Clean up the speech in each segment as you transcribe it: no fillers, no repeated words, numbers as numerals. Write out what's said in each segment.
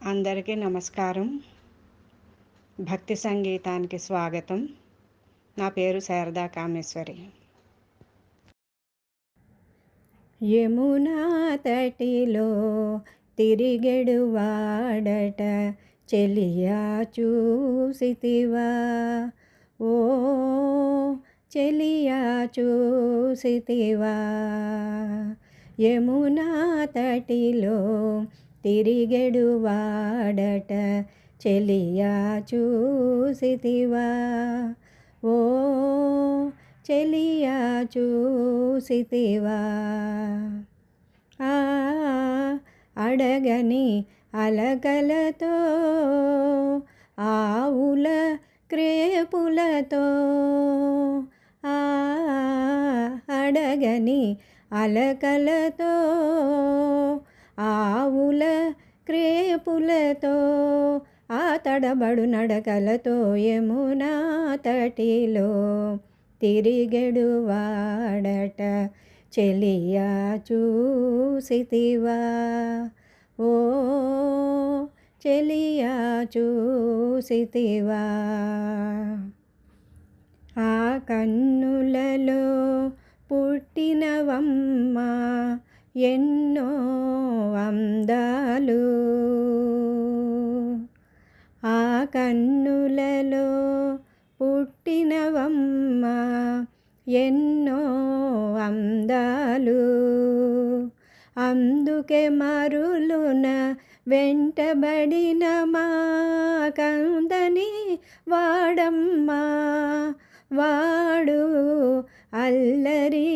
అందరికీ నమస్కారం. భక్తి సంగీతానికి స్వాగతం. నా పేరు శారదా కామేశ్వరి. యమునా తటిలో తిరిగెడు వాడట చెలియా చూసితివా, ఓ చెలియా చూసితివా. యమునా తటిలో తిరిగెడు వాడట చెలియా చూసితివా, ఓ చెలియా చూసితివా. అడగని అలకలతో ఆవుల క్రేపులతో, అడగని అలకలతో ఆవుల క్రేపులతో, ఆ తడబడు నడకలతో యమునా తటిలో తిరిగెడు వాడట చెలియా చూసితివా, ఓ చెలియా చూసితివా. ఆ కన్నులలో పుట్టినవమ్మ ఎన్నో అందాలు, ఆ కన్నులలో పుట్టినవమ్మ ఎన్నో అందాలు. అందుకే మరులున వెంటబడిన మా కందని వాడమ్మా, వాడు అల్లరి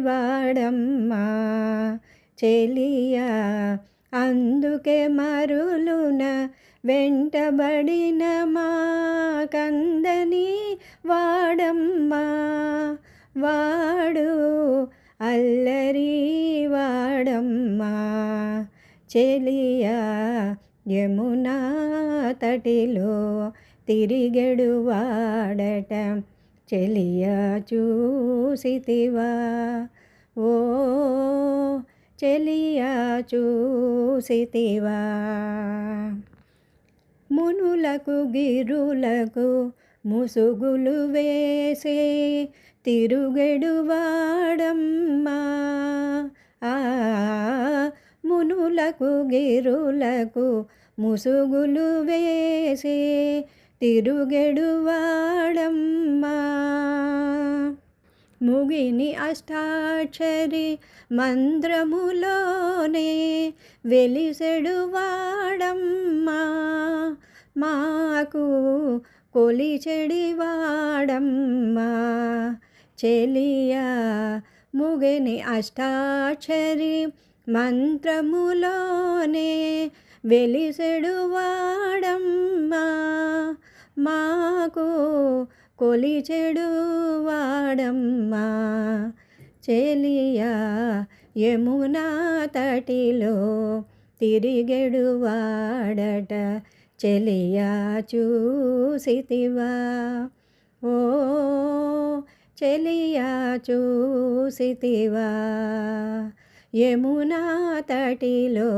వాడమ్మా చెలియా. అందుకే మరులున వెంటబడిన మా కందని వాడమ్మా, వాడు అల్లరి వాడమ్మా చెలియా. యమునా తటిలో తిరిగెడు వాడట చెలియా చూసితివా, ఓ చెలియా చూసితివా. మునులకు గిరులకు ముసుగులు వేసే తిరుగెడు వాడమ్మా, మునులకు గిరులకు ముసుగులు వేసే తిరుగెడు వాడమ్మా. ముగిని అష్టాక్షరి మంత్రములోనే వెలిసెడు వాడమ్మా, మాకు కొలిచెడి వాడమ్మా చెలియా. ముగిని అష్టాక్షరి మంత్రములోనే వెలిసెడు వాడమ్మా, మాకు కొలిచెడు వాడమ్మా చెలియా. యమునా తటిలో తిరిగెడు వాడట చెలియా చూసితివా, ఓ చెలియా చూసితివా. యమునా తటిలో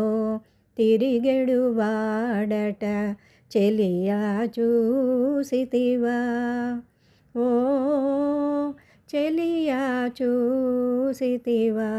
తిరిగెడు వాడట చెలియా చూసితివా, ఓ చెలియా చూసితివా.